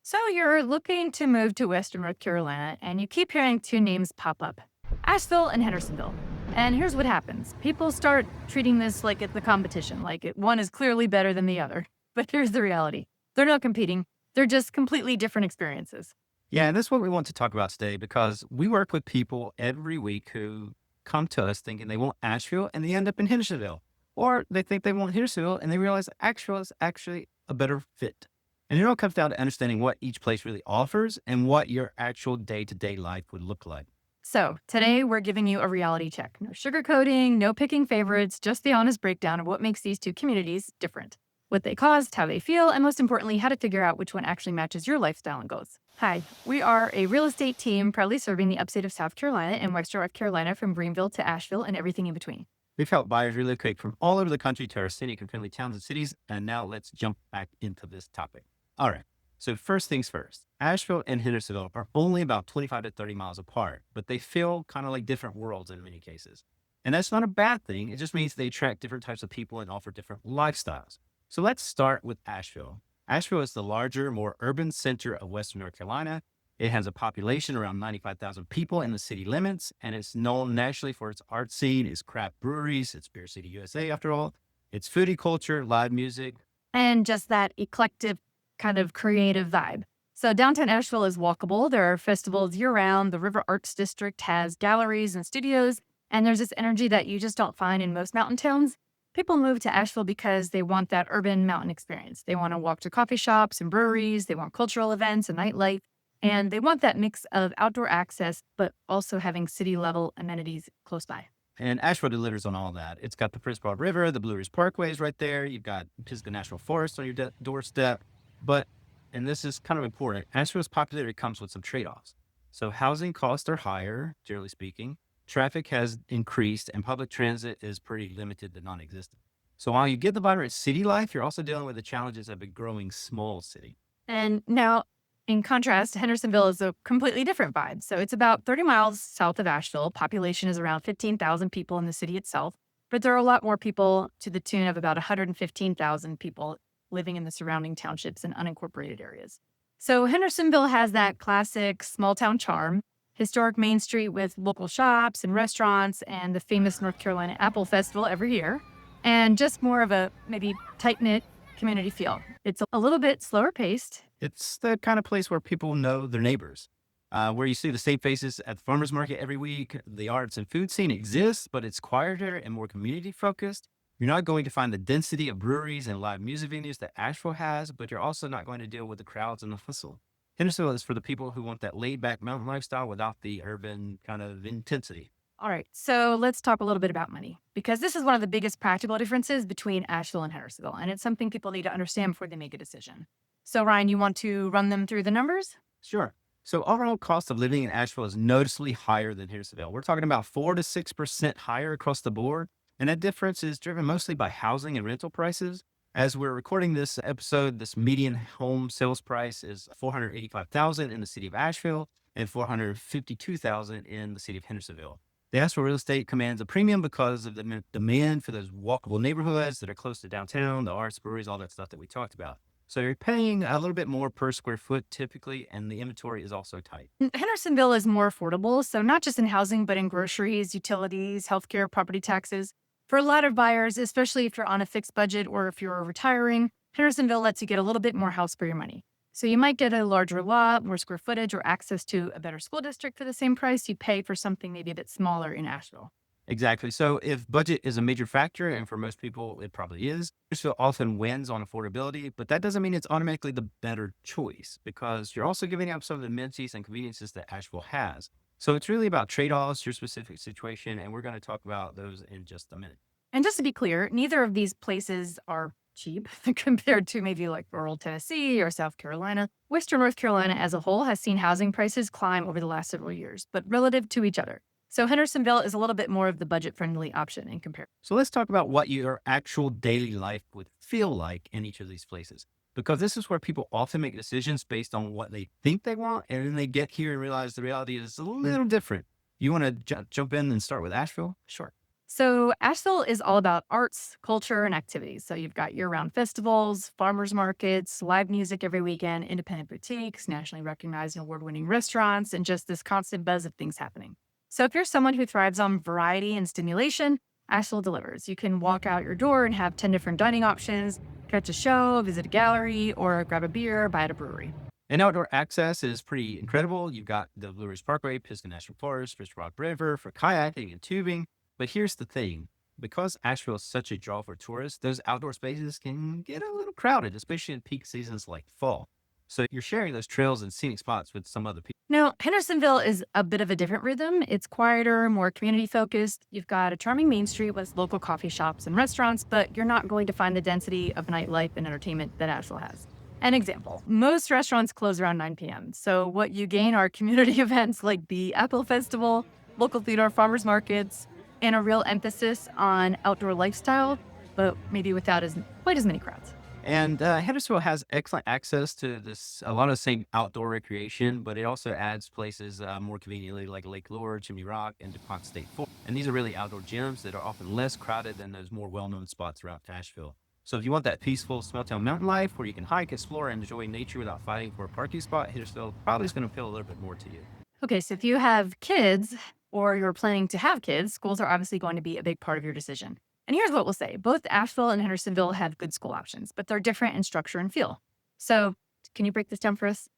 So you're looking to move to Western North Carolina, and you keep hearing two names pop up: Asheville and Hendersonville. And here's what happens: people start treating this like it's a competition, one is clearly better than the other. But here's the reality: they're not competing, they're just completely different experiences. Yeah, and that's what we want to talk about today because we work with people every week who come to us thinking they want Asheville and they end up in Hendersonville. Or they think they want Hendersonville and they realize Asheville is actually a better fit. And it all comes down to understanding what each place really offers and what your actual day to day life would look like. So today we're giving you a reality check. No sugarcoating, no picking favorites, just the honest breakdown of what makes these two communities different, what they cost, how they feel, and most importantly, how to figure out which one actually matches your lifestyle and goals. Hi, we are a real estate team proudly serving the upstate of South Carolina and Western North Carolina, from Greenville to Asheville and everything in between. We've helped buyers relocate from all over the country to our scenic and friendly towns and cities. And now let's jump back into this topic. All right. So first things first, Asheville and Hendersonville are only about 25 to 30 miles apart, but they feel kind of like different worlds in many cases. And that's not a bad thing. It just means they attract different types of people and offer different lifestyles. So let's start with Asheville. Asheville is the larger, more urban center of Western North Carolina. It has a population around 95,000 people in the city limits, and it's known nationally for its art scene, its craft breweries, its Beer City, USA, after all, its foodie culture, live music. And just that eclectic kind of creative vibe. So downtown Asheville is walkable. There are festivals year round. The River Arts District has galleries and studios, and there's this energy that you just don't find in most mountain towns. People move to Asheville because they want that urban mountain experience. They want to walk to coffee shops and breweries. They want cultural events and nightlife. And they want that mix of outdoor access, but also having city level amenities close by. And Asheville delivers on all that. It's got the Prince Broad River, the Blue Ridge Parkway is right there. You've got Pisgah National Forest on your doorstep. But, and this is kind of important, Asheville's popularity comes with some trade-offs. So housing costs are higher, generally speaking. Traffic has increased and public transit is pretty limited to non-existent. So while you get the vibrant city life, you're also dealing with the challenges of a growing small city. And now, in contrast, Hendersonville is a completely different vibe. So it's about 30 miles south of Asheville. Population is around 15,000 people in the city itself, but there are a lot more people, to the tune of about 115,000 people living in the surrounding townships and unincorporated areas. So Hendersonville has that classic small town charm: historic Main Street with local shops and restaurants and the famous North Carolina Apple Festival every year, and just more of a maybe tight-knit community feel. It's a little bit slower paced. It's the kind of place where people know their neighbors, where you see the same faces at the farmer's market every week. The arts and food scene exists, but it's quieter and more community focused. You're not going to find the density of breweries and live music venues that Asheville has, but you're also not going to deal with the crowds and the hustle. Hendersonville is for the people who want that laid back mountain lifestyle without the urban kind of intensity. All right, so let's talk a little bit about money, because this is one of the biggest practical differences between Asheville and Hendersonville, and it's something people need to understand before they make a decision. So, Ryan, you want to run them through the numbers? Sure. So overall cost of living in Asheville is noticeably higher than Hendersonville. We're talking about 4 to 6% higher across the board. And that difference is driven mostly by housing and rental prices. As we're recording this episode, this median home sales price is $485,000 in the city of Asheville and $452,000 in the city of Hendersonville. The Asheville real estate commands a premium because of the demand for those walkable neighborhoods that are close to downtown, the arts, breweries, all that stuff that we talked about. So you're paying a little bit more per square foot typically, and the inventory is also tight. Hendersonville is more affordable, so not just in housing, but in groceries, utilities, healthcare, property taxes. For a lot of buyers, especially if you're on a fixed budget or if you're retiring, Hendersonville lets you get a little bit more house for your money. So you might get a larger lot, more square footage, or access to a better school district for the same price you pay for something maybe a bit smaller in Asheville. Exactly. So if budget is a major factor, and for most people it probably is, Nashville often wins on affordability, but that doesn't mean it's automatically the better choice because you're also giving up some of the amenities and conveniences that Asheville has. So it's really about trade-offs, your specific situation, and we're going to talk about those in just a minute. And just to be clear, neither of these places are cheap compared to maybe like rural Tennessee or South Carolina. Western North Carolina as a whole has seen housing prices climb over the last several years, but relative to each other. So Hendersonville is a little bit more of the budget-friendly option in comparison. So let's talk about what your actual daily life would feel like in each of these places, because this is where people often make decisions based on what they think they want, and then they get here and realize the reality is a little different. You want to jump in and start with Asheville? Sure. So, Asheville is all about arts, culture, and activities. So, you've got year round festivals, farmers markets, live music every weekend, independent boutiques, nationally recognized and award winning restaurants, and just this constant buzz of things happening. So, if you're someone who thrives on variety and stimulation, Asheville delivers. You can walk out your door and have 10 different dining options, catch a show, visit a gallery, or grab a beer, buy at a brewery. And outdoor access is pretty incredible. You've got the Blue Ridge Parkway, Pisgah National Forest, Fish Rock River for kayaking and tubing. But here's the thing, because Asheville is such a draw for tourists, those outdoor spaces can get a little crowded, especially in peak seasons like fall. So you're sharing those trails and scenic spots with some other people. Now, Hendersonville is a bit of a different rhythm. It's quieter, more community focused. You've got a charming main street with local coffee shops and restaurants, but you're not going to find the density of nightlife and entertainment that Asheville has. An example, most restaurants close around 9 p.m. So, what you gain are community events like the Apple Festival, local theater, farmers markets, and a real emphasis on outdoor lifestyle, but maybe without quite as many crowds. And Hendersonville has excellent access to a lot of the same outdoor recreation, but it also adds places more conveniently like Lake Lure, Chimney Rock, and DuPont State Forest. And these are really outdoor gyms that are often less crowded than those more well-known spots around Asheville. So if you want that peaceful small town mountain life where you can hike, explore, and enjoy nature without fighting for a parking spot, Hendersonville probably is going to appeal a little bit more to you. Okay, so if you have kids or you're planning to have kids, schools are obviously going to be a big part of your decision. And here's what we'll say both Asheville and Hendersonville have good school options, but they're different in structure and feel. So, can you break this down for us?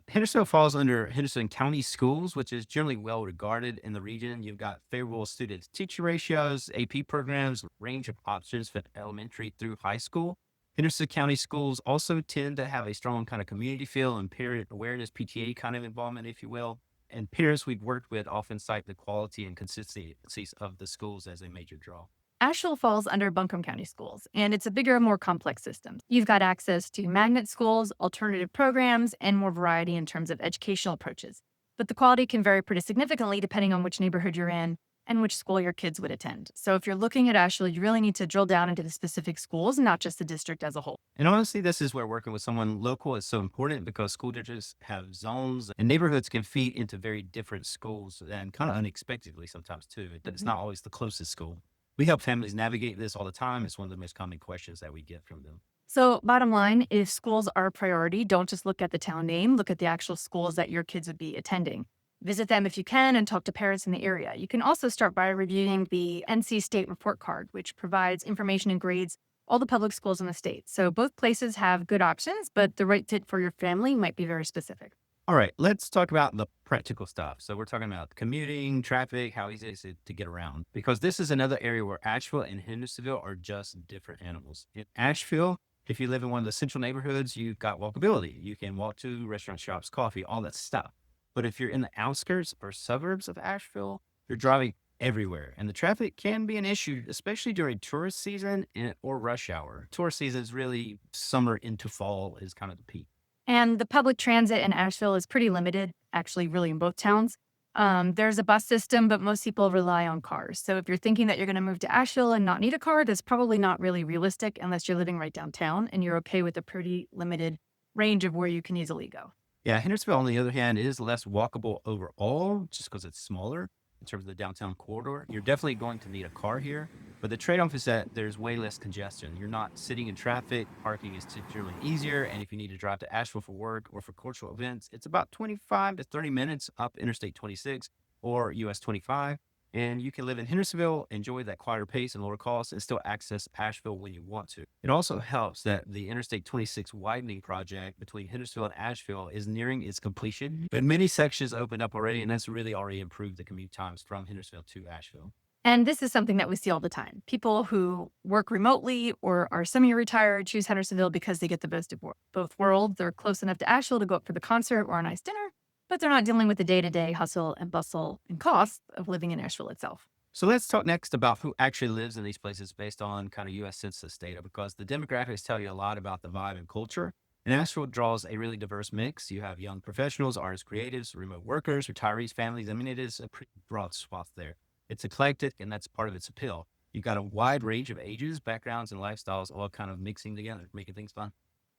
Hendersonville falls under Henderson County Schools, which is generally well regarded in the region. You've got favorable student teacher ratios, AP programs, range of options for elementary through high school. Henderson County Schools also tend to have a strong kind of community feel and parent awareness, PTA kind of involvement, if you will. And parents we've worked with often cite the quality and consistencies of the schools as a major draw. Asheville falls under Buncombe County Schools, and it's a bigger, more complex system. You've got access to magnet schools, alternative programs, and more variety in terms of educational approaches. But the quality can vary pretty significantly depending on which neighborhood you're in and which school your kids would attend. So if you're looking at Asheville, you really need to drill down into the specific schools, not just the district as a whole. And honestly, this is where working with someone local is so important because school districts have zones and neighborhoods can feed into very different schools and kind of unexpectedly sometimes too. It's not always the closest school. We help families navigate this all the time. It's one of the most common questions that we get from them. So, bottom line, if schools are a priority, don't just look at the town name, look at the actual schools that your kids would be attending. Visit them if you can and talk to parents in the area. You can also start by reviewing the NC State Report Card, which provides information and grades all the public schools in the state. So, both places have good options, but the right fit for your family might be very specific. All right, let's talk about the practical stuff. So we're talking about commuting, traffic, how easy is it to get around? Because this is another area where Asheville and Hendersonville are just different animals. In Asheville, if you live in one of the central neighborhoods, you've got walkability. You can walk to restaurant shops, coffee, all that stuff. But if you're in the outskirts or suburbs of Asheville, you're driving everywhere. And the traffic can be an issue, especially during tourist season or rush hour. Tourist season is really summer into fall is kind of the peak. And the public transit in Asheville is pretty limited, actually, really in both towns. There's a bus system, but most people rely on cars. So if you're thinking that you're going to move to Asheville and not need a car, that's probably not really realistic unless you're living right downtown and you're okay with a pretty limited range of where you can easily go. Yeah, Hendersonville, on the other hand, is less walkable overall just because it's smaller in terms of the downtown corridor. You're definitely going to need a car here, but the trade-off is that there's way less congestion. You're not sitting in traffic. Parking is generally easier, and if you need to drive to Asheville for work or for cultural events, it's about 25 to 30 minutes up Interstate 26 or US 25. And you can live in Hendersonville, enjoy that quieter pace and lower costs, and still access Asheville when you want to. It also helps that the Interstate 26 widening project between Hendersonville and Asheville is nearing its completion, but many sections opened up already, and that's really already improved the commute times from Hendersonville to Asheville. And this is something that we see all the time. People who work remotely or are semi-retired choose Hendersonville because they get the best of both worlds. They're close enough to Asheville to go up for the concert or a nice dinner, but they're not dealing with the day-to-day hustle and bustle and costs of living in Asheville itself. So let's talk next about who actually lives in these places based on kind of U.S. Census data, because the demographics tell you a lot about the vibe and culture. And Asheville draws a really diverse mix. You have young professionals, artists, creatives, remote workers, retirees, families. I mean, it is a pretty broad swath there. It's eclectic, and that's part of its appeal. You've got a wide range of ages, backgrounds, and lifestyles all kind of mixing together, making things fun.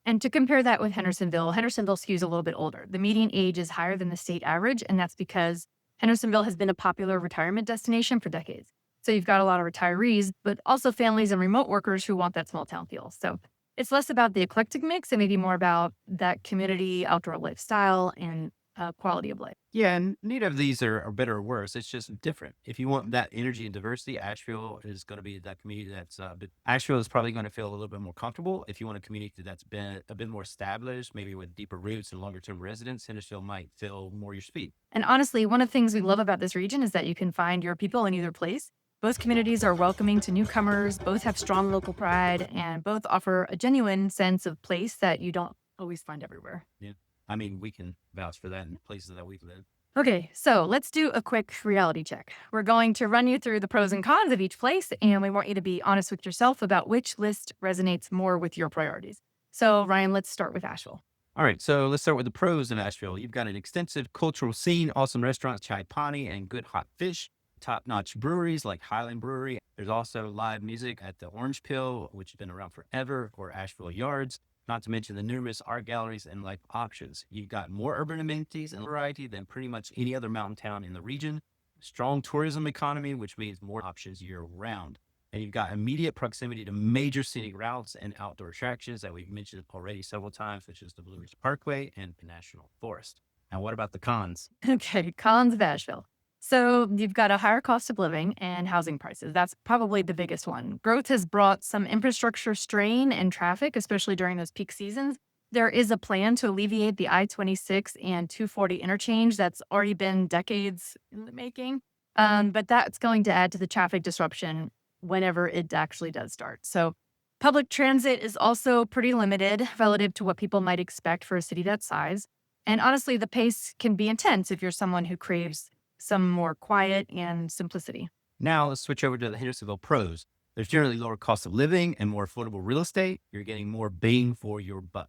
And to compare that with Hendersonville, Hendersonville skews a little bit older. The median age is higher than the state average, and that's because Hendersonville has been a popular retirement destination for decades. So you've got a lot of retirees, but also families and remote workers who want that small town feel. So it's less about the eclectic mix and maybe more about that community, outdoor lifestyle, and quality of life. Yeah, and neither of these are better or worse. It's just different. If you want that energy and diversity, Asheville is going to be that community that's, but Asheville is probably going to feel a little bit more comfortable. If you want a community that's been a bit more established, maybe with deeper roots and longer term residents, Hendersonville might feel more your speed. And honestly, one of the things we love about this region is that you can find your people in either place. Both communities are welcoming to newcomers, both have strong local pride, and both offer a genuine sense of place that you don't always find everywhere. Yeah. I mean, we can vouch for that in places that we've lived. Okay, so let's do a quick reality check. We're going to run you through the pros and cons of each place, and we want you to be honest with yourself about which list resonates more with your priorities. So, Ryan, let's start with Asheville. All right, so let's start with the pros in Asheville. You've got an extensive cultural scene, awesome restaurants, chai pani, and good hot fish. Top-notch breweries like Highland Brewery. There's also live music at the Orange Pill, which has been around forever, or Asheville Yards. Not to mention the numerous art galleries and life options. You've got more urban amenities and variety than pretty much any other mountain town in the region. Strong tourism economy, which means more options year round. And you've got immediate proximity to major scenic routes and outdoor attractions that we've mentioned already several times, such as the Blue Ridge Parkway and the National Forest. Now, what about the cons? Okay, cons of Asheville. So you've got a higher cost of living and housing prices. That's probably the biggest one. Growth has brought some infrastructure strain and traffic, especially during those peak seasons. There is a plan to alleviate the I-26 and 240 interchange that's already been decades in the making. But that's going to add to the traffic disruption whenever it actually does start. So public transit is also pretty limited relative to what people might expect for a city that size. And honestly, the pace can be intense if you're someone who craves some more quiet and simplicity. Now, let's switch over to the Hendersonville pros. There's generally lower cost of living and more affordable real estate. You're getting more bang for your buck.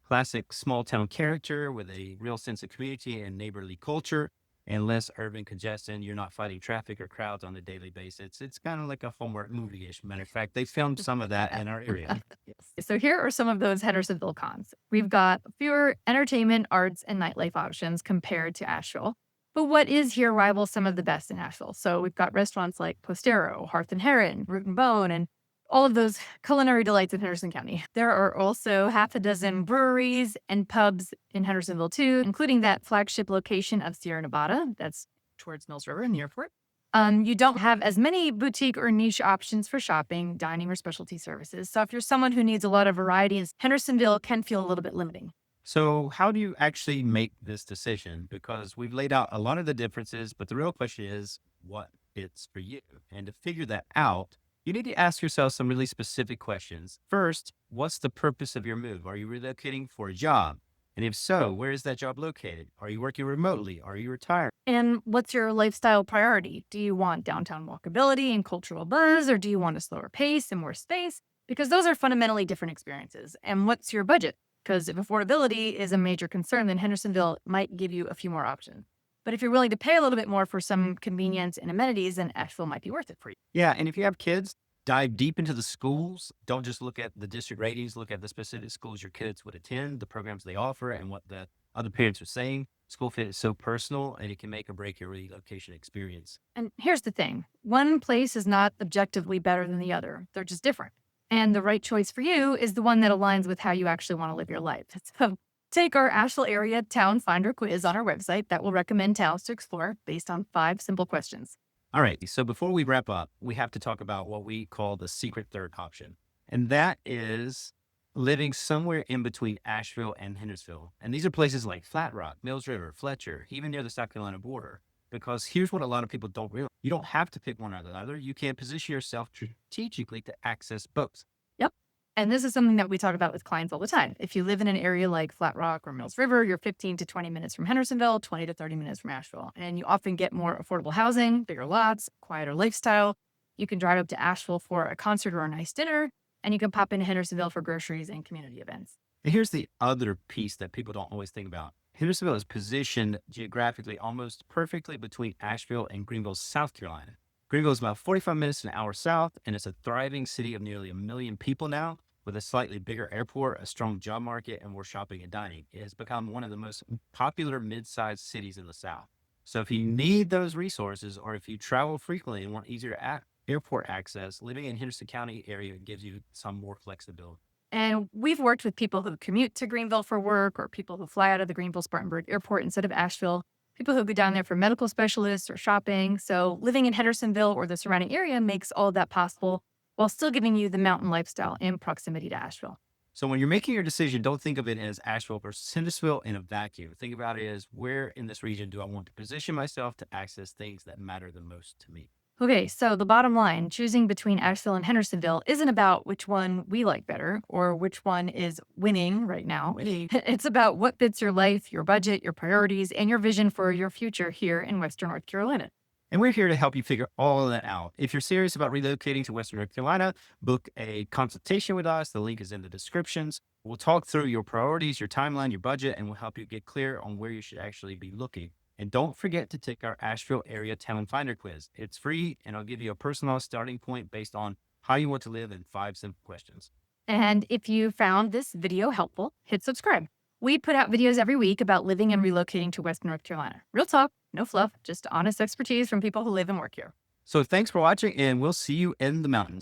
Classic small town character with a real sense of community and neighborly culture, and less urban congestion. You're not fighting traffic or crowds on a daily basis. It's kind of like a Hallmark movie-ish. Matter of fact, they filmed some of that in our area. Yes. So here are some of those Hendersonville cons. We've got fewer entertainment, arts, and nightlife options compared to Asheville. But what is here rivals some of the best in Asheville? So we've got restaurants like Postero, Hearth and Heron, Root and Bone, and all of those culinary delights in Henderson County. There are also half a dozen breweries and pubs in Hendersonville too, including that flagship location of Sierra Nevada. That's towards Mills River in the airport. You don't have as many boutique or niche options for shopping, dining, or specialty services. So if you're someone who needs a lot of variety, Hendersonville can feel a little bit limiting. So, how do you actually make this decision? Because we've laid out a lot of the differences, but the real question is what it's for you. And to figure that out, you need to ask yourself some really specific questions. First, what's the purpose of your move? Are you relocating for a job? And if so, where is that job located? Are you working remotely? Are you retired? And what's your lifestyle priority? Do you want downtown walkability and cultural buzz, or do you want a slower pace and more space? Because those are fundamentally different experiences. And what's your budget? Because if affordability is a major concern, then Hendersonville might give you a few more options. But if you're willing to pay a little bit more for some convenience and amenities, then Asheville might be worth it for you. Yeah. And if you have kids, dive deep into the schools. Don't just look at the district ratings, look at the specific schools your kids would attend, the programs they offer, and what the other parents are saying. School fit is so personal and it can make or break your relocation experience. And here's the thing, one place is not objectively better than the other, they're just different. And the right choice for you is the one that aligns with how you actually want to live your life. So take our Asheville area town finder quiz on our website that will recommend towns to explore based on 5 simple questions. All right. So before we wrap up, we have to talk about what we call the secret third option. And that is living somewhere in between Asheville and Hendersonville. And these are places like Flat Rock, Mills River, Fletcher, even near the South Carolina border. Because here's what a lot of people don't realize. You don't have to pick one or the other. You can position yourself strategically to access both. Yep. And this is something that we talk about with clients all the time. If you live in an area like Flat Rock or Mills River, you're 15 to 20 minutes from Hendersonville, 20 to 30 minutes from Asheville. And you often get more affordable housing, bigger lots, quieter lifestyle. You can drive up to Asheville for a concert or a nice dinner, and you can pop into Hendersonville for groceries and community events. And here's the other piece that people don't always think about. Hendersonville is positioned geographically almost perfectly between Asheville and Greenville, South Carolina. Greenville is about 45 minutes to an hour south, and it's a thriving city of nearly 1 million people now, with a slightly bigger airport, a strong job market, and more shopping and dining. It has become one of the most popular mid-sized cities in the South. So if you need those resources, or if you travel frequently and want easier airport access, living in Henderson County area gives you some more flexibility. And we've worked with people who commute to Greenville for work or people who fly out of the Greenville Spartanburg Airport instead of Asheville, people who go down there for medical specialists or shopping. So living in Hendersonville or the surrounding area makes all of that possible while still giving you the mountain lifestyle and proximity to Asheville. So when you're making your decision, don't think of it as Asheville versus Hendersonville in a vacuum. Think about it as where in this region do I want to position myself to access things that matter the most to me. Okay, so the bottom line, choosing between Asheville and Hendersonville isn't about which one we like better or which one is winning right now. It's about what fits your life, your budget, your priorities, and your vision for your future here in Western North Carolina. And we're here to help you figure all of that out. If you're serious about relocating to Western North Carolina, book a consultation with us. The link is in the descriptions. We'll talk through your priorities, your timeline, your budget, and we'll help you get clear on where you should actually be looking. And don't forget to take our Asheville Area Town Finder quiz. It's free, and I'll give you a personalized starting point based on how you want to live in 5 simple questions. And if you found this video helpful, hit subscribe. We put out videos every week about living and relocating to Western North Carolina. Real talk, no fluff, just honest expertise from people who live and work here. So thanks for watching, and we'll see you in the mountains.